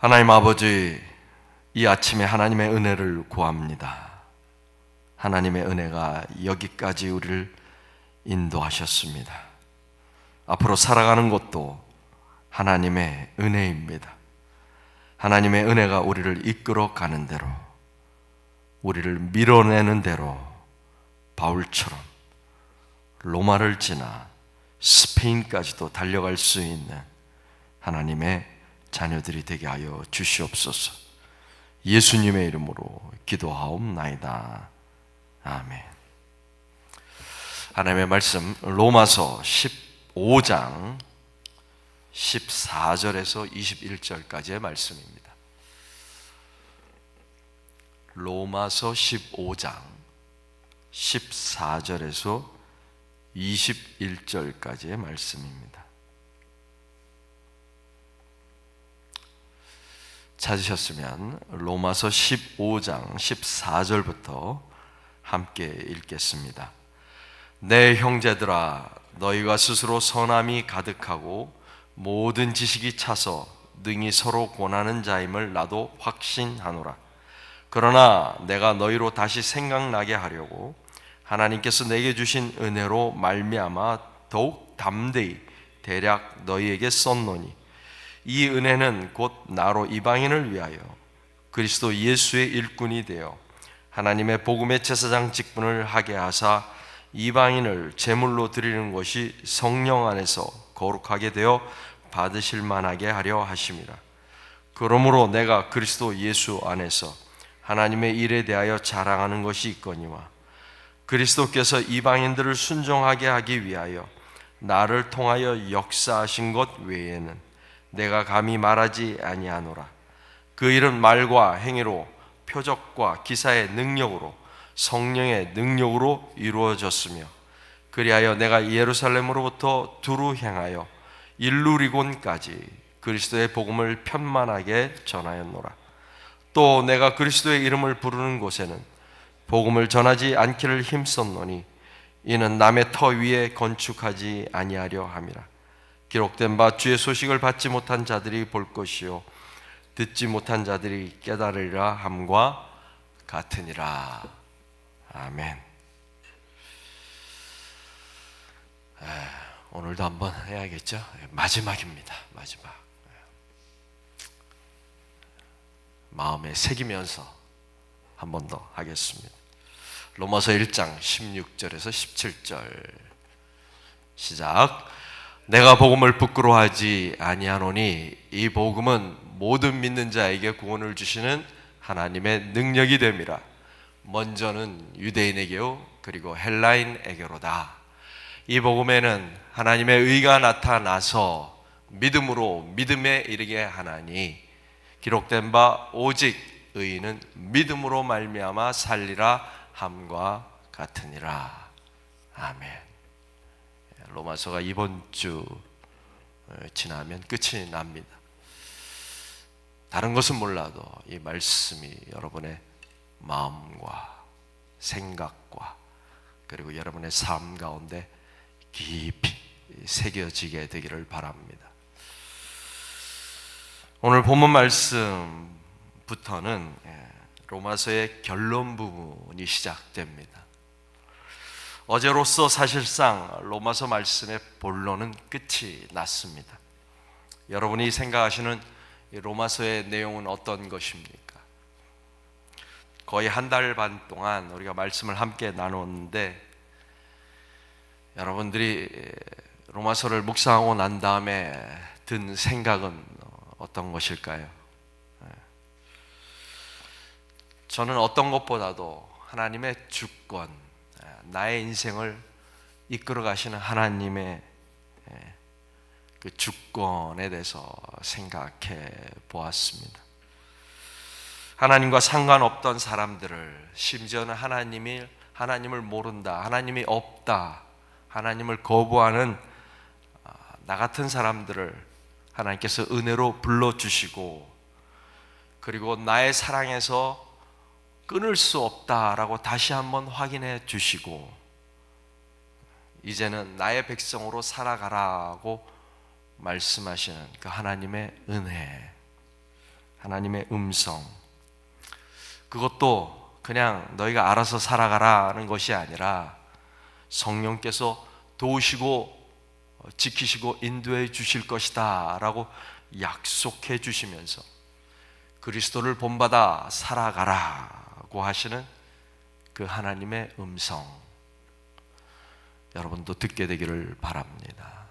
하나님 아버지, 이 아침에 하나님의 은혜를 구합니다. 하나님의 은혜가 여기까지 우리를 인도하셨습니다. 앞으로 살아가는 것도 하나님의 은혜입니다. 하나님의 은혜가 우리를 이끌어 가는 대로, 우리를 밀어내는 대로 바울처럼 로마를 지나 스페인까지도 달려갈 수 있는 하나님의 자녀들이 되게 하여 주시옵소서. 예수님의 이름으로 기도하옵나이다. 아멘. 하나님의 말씀 로마서 15장 14절에서 21절까지의 말씀입니다. 로마서 15장 14절에서 21절까지의 말씀입니다. 찾으셨으면 로마서 15장 14절부터 함께 읽겠습니다. 내 형제들아, 너희가 스스로 선함이 가득하고 모든 지식이 차서 능히 서로 권하는 자임을 나도 확신하노라. 그러나 내가 너희로 다시 생각나게 하려고 하나님께서 내게 주신 은혜로 말미암아 더욱 담대히 대략 너희에게 썼노니, 이 은혜는 곧 나로 이방인을 위하여 그리스도 예수의 일꾼이 되어 하나님의 복음의 제사장 직분을 하게 하사 이방인을 제물로 드리는 것이 성령 안에서 거룩하게 되어 받으실 만하게 하려 하심이라. 그러므로 내가 그리스도 예수 안에서 하나님의 일에 대하여 자랑하는 것이 있거니와, 그리스도께서 이방인들을 순종하게 하기 위하여 나를 통하여 역사하신 것 외에는 내가 감히 말하지 아니하노라. 그 일은 말과 행위로, 표적과 기사의 능력으로, 성령의 능력으로 이루어졌으며, 그리하여 내가 예루살렘으로부터 두루 행하여 일루리곤까지 그리스도의 복음을 편만하게 전하였노라. 또 내가 그리스도의 이름을 부르는 곳에는 복음을 전하지 않기를 힘썼노니, 이는 남의 터 위에 건축하지 아니하려 함이라. 기록된 바 주의 소식을 받지 못한 자들이 볼 것이요 듣지 못한 자들이 깨달으리라 함과 같으니라. 아멘. 오늘도 한번 해야겠죠? 마지막입니다. 마지막. 마음에 새기면서 한 번 더 하겠습니다. 로마서 1장 16절에서 17절 시작. 내가 복음을 부끄러워하지 아니하노니 이 복음은 모든 믿는 자에게 구원을 주시는 하나님의 능력이 됨이라. 먼저는 유대인에게요 그리고 헬라인에게로다. 이 복음에는 하나님의 의가 나타나서 믿음으로 믿음에 이르게 하나니, 기록된 바 오직 의인은 믿음으로 말미암아 살리라 함과 같으니라. 아멘. 로마서가 이번 주 지나면 끝이 납니다. 다른 것은 몰라도 이 말씀이 여러분의 마음과 생각과 그리고 여러분의 삶 가운데 깊이 새겨지게 되기를 바랍니다. 오늘 본문 말씀부터는 로마서의 결론 부분이 시작됩니다. 어제로서 사실상 로마서 말씀의 본론은 끝이 났습니다. 여러분이 생각하시는 이 로마서의 내용은 어떤 것입니까? 거의 한 달 반 동안 우리가 말씀을 함께 나눴는데, 여러분들이 로마서를 묵상하고 난 다음에 든 생각은 어떤 것일까요? 저는 어떤 것보다도 하나님의 주권, 나의 인생을 이끌어 가시는 하나님의 그 주권에 대해서 생각해 보았습니다. 하나님과 상관없던 사람들을, 심지어는 하나님을 모른다, 하나님이 없다, 하나님을 거부하는 나 같은 사람들을 하나님께서 은혜로 불러주시고, 그리고 나의 사랑에서 끊을 수 없다라고 다시 한번 확인해 주시고, 이제는 나의 백성으로 살아가라고 말씀하시는 그 하나님의 은혜, 하나님의 음성, 그것도 그냥 너희가 알아서 살아가라는 것이 아니라 성령께서 도우시고 지키시고 인도해 주실 것이다 라고 약속해 주시면서 그리스도를 본받아 살아가라고 하시는 그 하나님의 음성, 여러분도 듣게 되기를 바랍니다.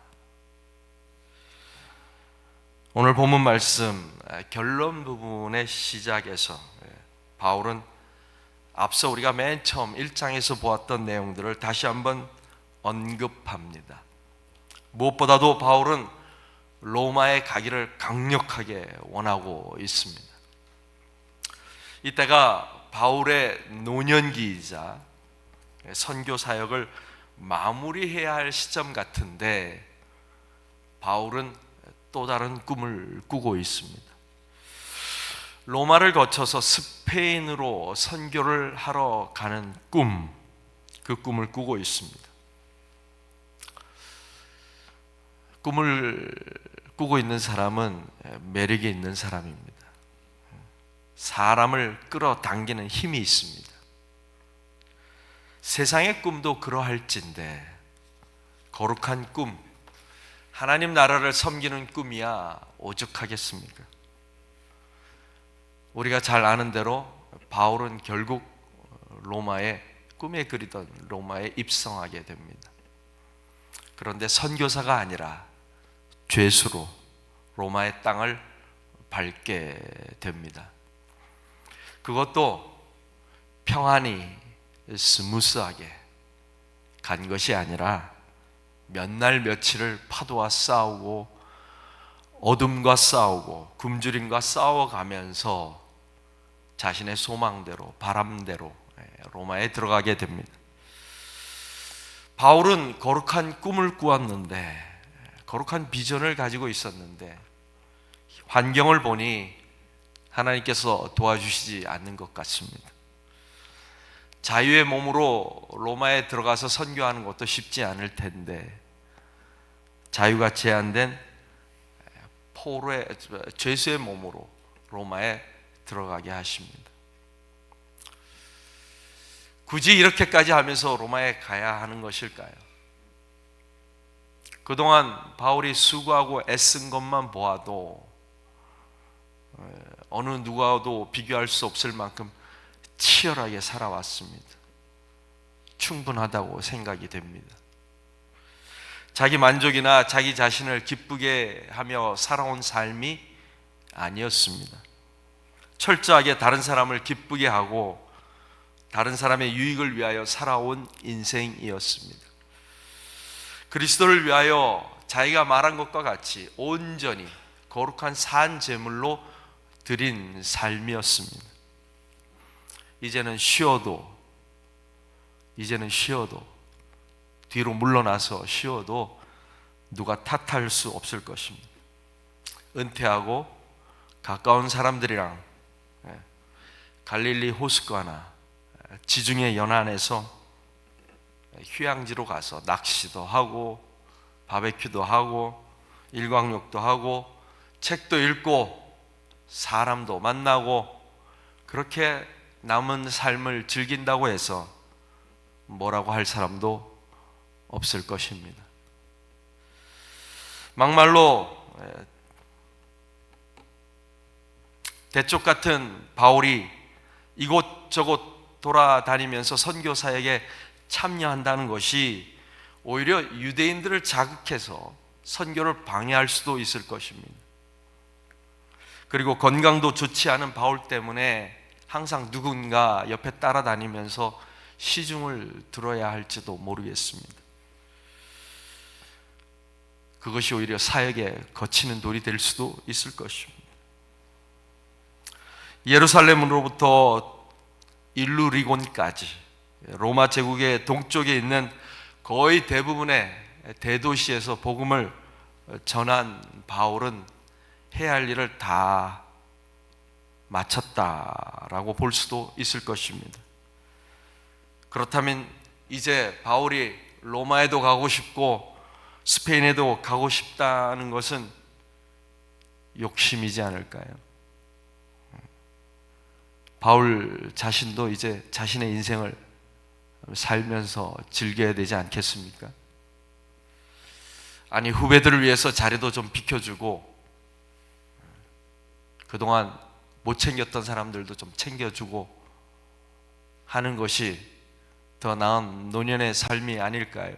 오늘 본문 말씀 결론 부분의 시작에서 바울은 앞서 우리가 맨 처음 1장에서 보았던 내용들을 다시 한번 언급합니다. 무엇보다도 바울은 로마에 가기를 강력하게 원하고 있습니다. 이때가 바울의 노년기이자 선교 사역을 마무리해야 할 시점 같은데 바울은 또 다른 꿈을 꾸고 있습니다. 로마를 거쳐서 스페인으로 선교를 하러 가는 꿈, 그 꿈을 꾸고 있습니다. 꿈을 꾸고 있는 사람은 매력이 있는 사람입니다. 사람을 끌어당기는 힘이 있습니다. 세상의 꿈도 그러할진데 거룩한 꿈, 하나님 나라를 섬기는 꿈이야 오죽하겠습니까? 우리가 잘 아는 대로 바울은 결국 로마에, 꿈에 그리던 로마에 입성하게 됩니다. 그런데 선교사가 아니라 죄수로 로마의 땅을 밟게 됩니다. 그것도 평안히 스무스하게 간 것이 아니라 몇 날 며칠을 파도와 싸우고 어둠과 싸우고 굶주림과 싸워가면서 자신의 소망대로, 바람대로 로마에 들어가게 됩니다. 바울은 거룩한 꿈을 꾸었는데, 거룩한 비전을 가지고 있었는데 환경을 보니 하나님께서 도와주시지 않는 것 같습니다. 자유의 몸으로 로마에 들어가서 선교하는 것도 쉽지 않을 텐데 자유가 제한된 포로의, 죄수의 몸으로 로마에 들어가게 하십니다. 굳이 이렇게까지 하면서 로마에 가야 하는 것일까요? 그동안 바울이 수고하고 애쓴 것만 보아도 어느 누구와도 비교할 수 없을 만큼 치열하게 살아왔습니다. 충분하다고 생각이 됩니다. 자기 만족이나 자기 자신을 기쁘게 하며 살아온 삶이 아니었습니다. 철저하게 다른 사람을 기쁘게 하고 다른 사람의 유익을 위하여 살아온 인생이었습니다. 그리스도를 위하여 자기가 말한 것과 같이 온전히 거룩한 산 제물로 드린 삶이었습니다. 이제는 쉬어도 뒤로 물러나서 쉬어도 누가 탓할 수 없을 것입니다. 은퇴하고 가까운 사람들이랑 갈릴리 호숫가나 지중해 연안에서 휴양지로 가서 낚시도 하고 바베큐도 하고 일광욕도 하고 책도 읽고 사람도 만나고 그렇게 남은 삶을 즐긴다고 해서 뭐라고 할 사람도 없을 것입니다. 막말로 대쪽 같은 바울이 이곳저곳 돌아다니면서 선교 사역에 참여한다는 것이 오히려 유대인들을 자극해서 선교를 방해할 수도 있을 것입니다. 그리고 건강도 좋지 않은 바울 때문에 항상 누군가 옆에 따라다니면서 시중을 들어야 할지도 모르겠습니다. 그것이 오히려 사역에 거치는 돌이 될 수도 있을 것입니다. 예루살렘으로부터 일루리곤까지 로마 제국의 동쪽에 있는 거의 대부분의 대도시에서 복음을 전한 바울은 해야 할 일을 다 마쳤다라고 볼 수도 있을 것입니다. 그렇다면 이제 바울이 로마에도 가고 싶고 스페인에도 가고 싶다는 것은 욕심이지 않을까요? 바울 자신도 이제 자신의 인생을 살면서 즐겨야 되지 않겠습니까? 아니, 후배들을 위해서 자리도 좀 비켜주고, 그동안 못 챙겼던 사람들도 좀 챙겨주고 하는 것이 더 나은 노년의 삶이 아닐까요?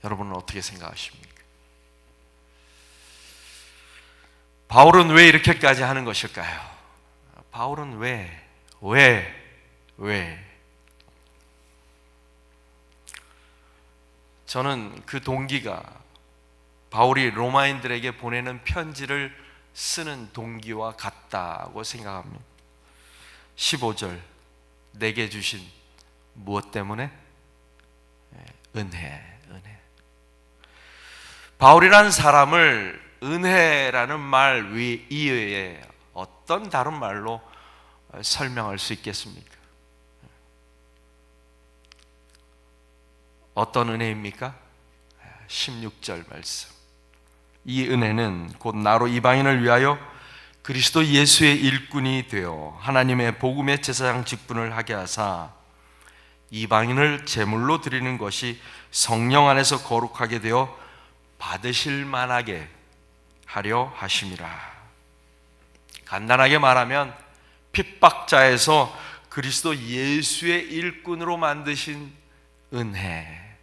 여러분은 어떻게 생각하십니까? 바울은 왜 이렇게까지 하는 것일까요? 바울은 왜? 저는 그 동기가 바울이 로마인들에게 보내는 편지를 쓰는 동기와 같다고 생각합니다. 15절, 내게 주신 무엇 때문에? 은혜. 바울이라는 사람을 은혜라는 말 이외에 어떤 다른 말로 설명할 수 있겠습니까? 어떤 은혜입니까? 16절 말씀. 이 은혜는 곧 나로 이방인을 위하여 그리스도 예수의 일꾼이 되어 하나님의 복음의 제사장 직분을 하게 하사 이방인을 제물로 드리는 것이 성령 안에서 거룩하게 되어 받으실 만하게 하려 하심이라. 간단하게 말하면 핍박자에서 그리스도 예수의 일꾼으로 만드신 은혜,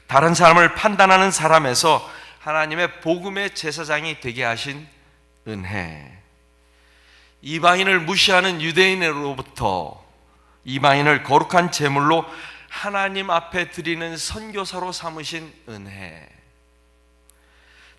다른 사람을 판단하는 사람에서 하나님의 복음의 제사장이 되게 하신 은혜, 이방인을 무시하는 유대인으로부터 이방인을 거룩한 제물로 하나님 앞에 드리는 선교사로 삼으신 은혜,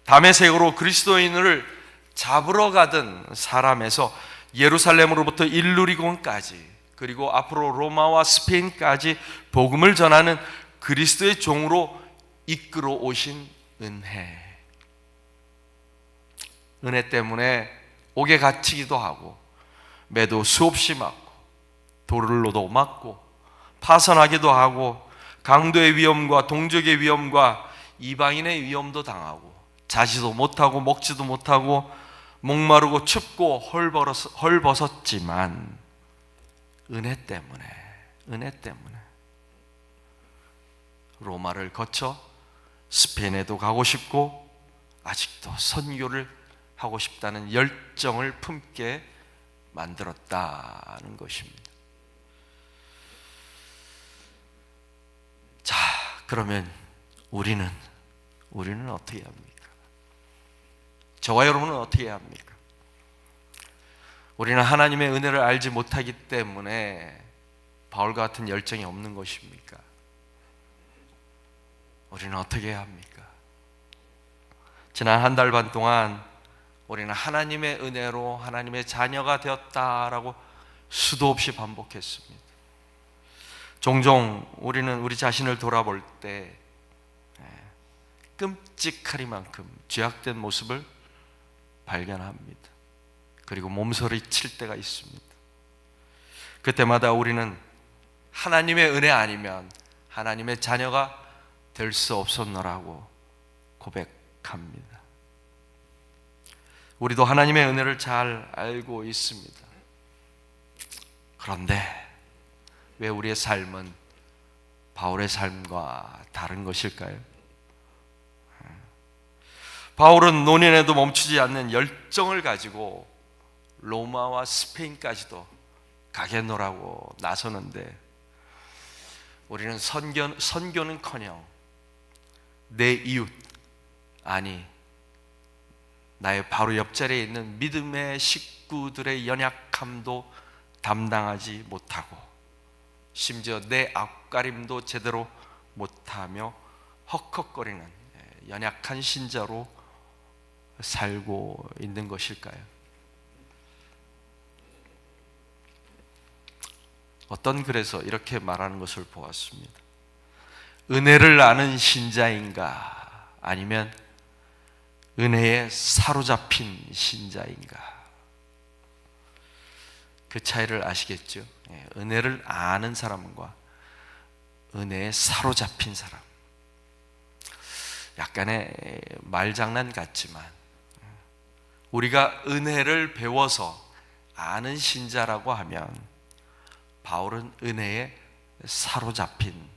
다메섹으로 그리스도인을 잡으러 가던 사람에서 예루살렘으로부터 일루리곤까지, 그리고 앞으로 로마와 스페인까지 복음을 전하는 그리스도의 종으로 이끌어 오신 은혜. 은혜 때문에 옥에 갇히기도 하고 매도 수없이 맞고 돌로도 맞고 파선하기도 하고 강도의 위험과 동족의 위험과 이방인의 위험도 당하고 자지도 못하고 먹지도 못하고 목마르고 춥고 헐벗었지만 은혜 때문에 로마를 거쳐 스페인에도 가고 싶고 아직도 선교를 하고 싶다는 열정을 품게 만들었다는 것입니다. 자, 그러면 우리는 어떻게 합니까? 저와 여러분은 어떻게 해야 합니까? 우리는 하나님의 은혜를 알지 못하기 때문에 바울과 같은 열정이 없는 것입니까? 우리는 어떻게 해야 합니까? 지난 한 달 반 동안 우리는 하나님의 은혜로 하나님의 자녀가 되었다라고 수도 없이 반복했습니다. 종종 우리는 우리 자신을 돌아볼 때 끔찍하리만큼 죄악된 모습을 발견합니다. 그리고 몸서리 칠 때가 있습니다. 그때마다 우리는 하나님의 은혜 아니면 하나님의 자녀가 될 수 없었노라고 고백합니다. 우리도 하나님의 은혜를 잘 알고 있습니다. 그런데 왜 우리의 삶은 바울의 삶과 다른 것일까요? 바울은 노년에도 멈추지 않는 열정을 가지고 로마와 스페인까지도 가겠노라고 나서는데 우리는 선교는커녕 내 이웃, 아니 나의 바로 옆자리에 있는 믿음의 식구들의 연약함도 담당하지 못하고 심지어 내 앞가림도 제대로 못하며 헉헉거리는 연약한 신자로 살고 있는 것일까요? 어떤 글에서 이렇게 말하는 것을 보았습니다. 은혜를 아는 신자인가 아니면 은혜에 사로잡힌 신자인가? 그 차이를 아시겠죠? 은혜를 아는 사람과 은혜에 사로잡힌 사람. 약간의 말장난 같지만 우리가 은혜를 배워서 아는 신자라고 하면 바울은 은혜에 사로잡힌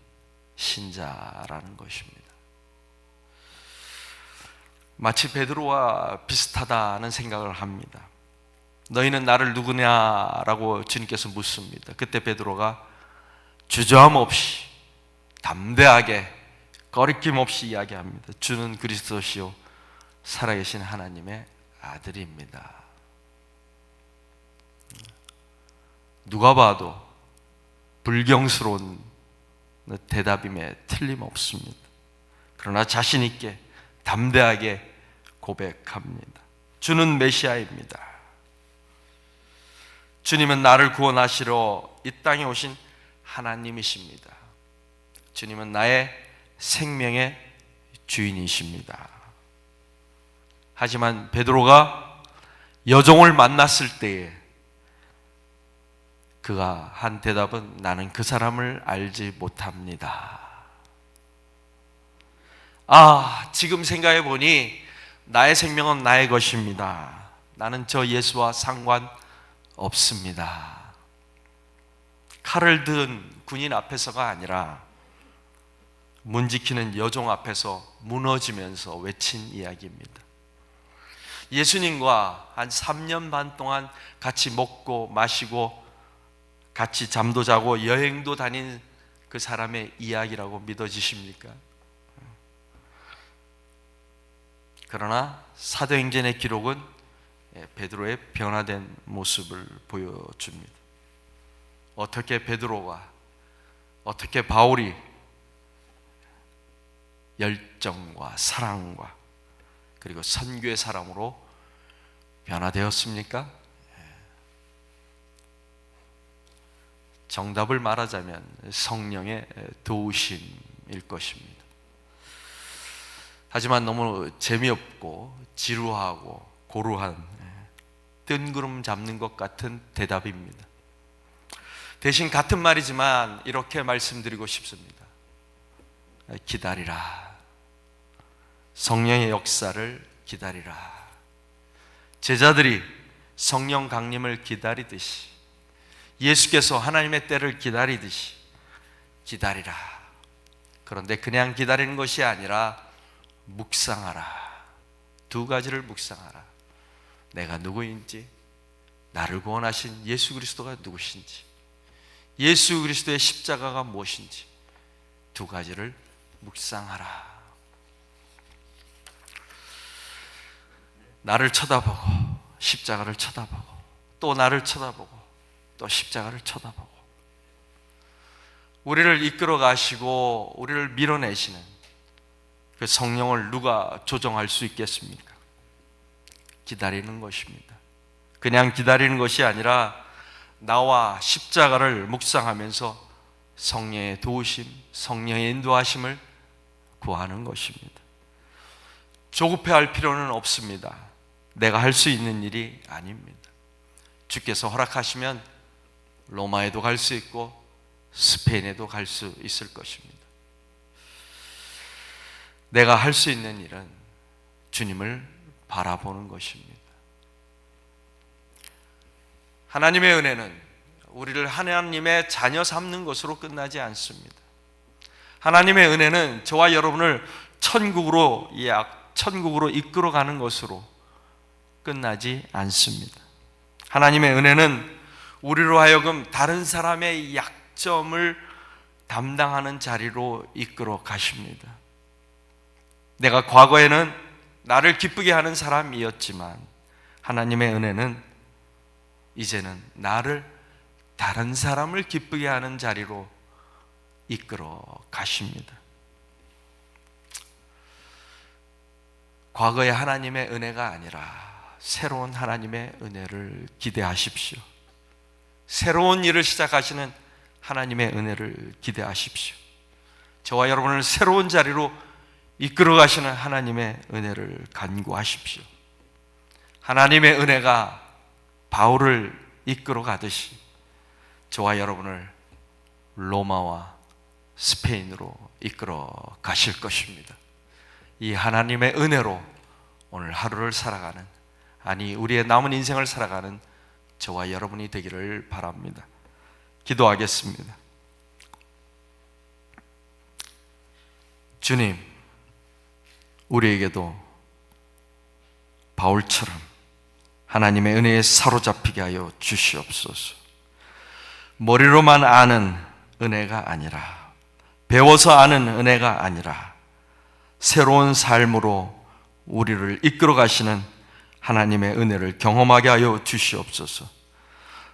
신자라는 것입니다. 마치 베드로와 비슷하다는 생각을 합니다. 너희는 나를 누구냐라고 주님께서 묻습니다. 그때 베드로가 주저함 없이 담대하게 거리낌 없이 이야기합니다. 주는 그리스도시요 살아계신 하나님의 아들입니다. 누가 봐도 불경스러운 대답임에 틀림없습니다. 그러나 자신 있게 담대하게 고백합니다. 주는 메시아입니다. 주님은 나를 구원하시러 이 땅에 오신 하나님이십니다. 주님은 나의 생명의 주인이십니다. 하지만 베드로가 여종을 만났을 때에 그가 한 대답은 나는 그 사람을 알지 못합니다. 지금 생각해 보니 나의 생명은 나의 것입니다. 나는 저 예수와 상관없습니다. 칼을 든 군인 앞에서가 아니라 문 지키는 여종 앞에서 무너지면서 외친 이야기입니다. 예수님과 한 3년 반 동안 같이 먹고 마시고 같이 잠도 자고 여행도 다닌 그 사람의 이야기라고 믿어지십니까? 그러나 사도행전의 기록은 베드로의 변화된 모습을 보여줍니다. 어떻게 베드로가, 어떻게 바울이 열정과 사랑과 그리고 선교의 사람으로 변화되었습니까? 정답을 말하자면 성령의 도우심일 것입니다. 하지만 너무 재미없고 지루하고 고루한 뜬구름 잡는 것 같은 대답입니다. 대신 같은 말이지만 이렇게 말씀드리고 싶습니다. 기다리라. 성령의 역사를 기다리라. 제자들이 성령 강림을 기다리듯이 예수께서 하나님의 때를 기다리듯이 기다리라. 그런데 그냥 기다리는 것이 아니라 묵상하라. 두 가지를 묵상하라. 내가 누구인지, 나를 구원하신 예수 그리스도가 누구신지, 예수 그리스도의 십자가가 무엇인지 두 가지를 묵상하라. 나를 쳐다보고 십자가를 쳐다보고 또 나를 쳐다보고 또 십자가를 쳐다보고 우리를 이끌어 가시고 우리를 밀어내시는 그 성령을 누가 조정할 수 있겠습니까? 기다리는 것입니다. 그냥 기다리는 것이 아니라 나와 십자가를 묵상하면서 성령의 도우심, 성령의 인도하심을 구하는 것입니다. 조급해할 필요는 없습니다. 내가 할 수 있는 일이 아닙니다. 주께서 허락하시면 로마에도 갈 수 있고 스페인에도 갈 수 있을 것입니다. 내가 할 수 있는 일은 주님을 바라보는 것입니다. 하나님의 은혜는 우리를 하나님의 자녀 삼는 것으로 끝나지 않습니다. 하나님의 은혜는 저와 여러분을 천국으로 이끌어가는 것으로 끝나지 않습니다. 하나님의 은혜는 우리로 하여금 다른 사람의 약점을 담당하는 자리로 이끌어 가십니다. 내가 과거에는 나를 기쁘게 하는 사람이었지만 하나님의 은혜는 이제는 나를 다른 사람을 기쁘게 하는 자리로 이끌어 가십니다. 과거의 하나님의 은혜가 아니라 새로운 하나님의 은혜를 기대하십시오. 새로운 일을 시작하시는 하나님의 은혜를 기대하십시오. 저와 여러분을 새로운 자리로 이끌어 가시는 하나님의 은혜를 간구하십시오. 하나님의 은혜가 바울을 이끌어 가듯이 저와 여러분을 로마와 스페인으로 이끌어 가실 것입니다. 이 하나님의 은혜로 오늘 하루를 살아가는 아니 우리의 남은 인생을 살아가는 저와 여러분이 되기를 바랍니다. 기도하겠습니다. 주님, 우리에게도 바울처럼 하나님의 은혜에 사로잡히게 하여 주시옵소서. 머리로만 아는 은혜가 아니라, 배워서 아는 은혜가 아니라 새로운 삶으로 우리를 이끌어 가시는 하나님의 은혜를 경험하게 하여 주시옵소서.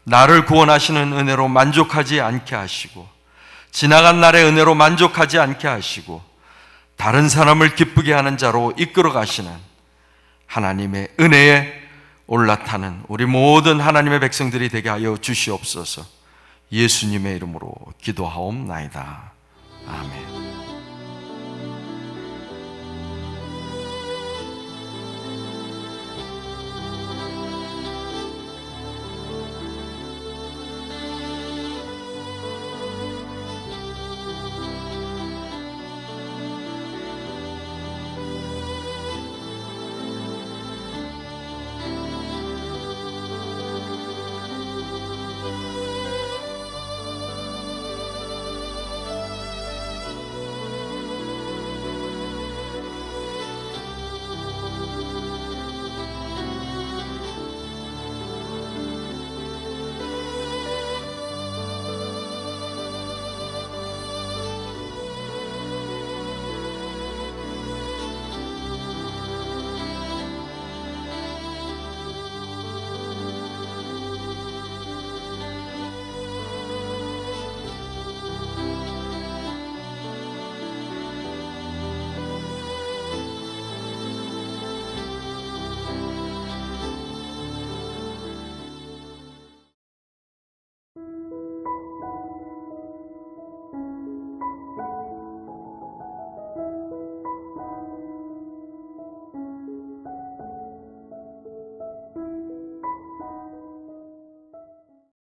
나를 구원하시는 은혜로 만족하지 않게 하시고, 지나간 날의 은혜로 만족하지 않게 하시고, 다른 사람을 기쁘게 하는 자로 이끌어 가시는 하나님의 은혜에 올라타는 우리 모든 하나님의 백성들이 되게 하여 주시옵소서. 예수님의 이름으로 기도하옵나이다. 아멘.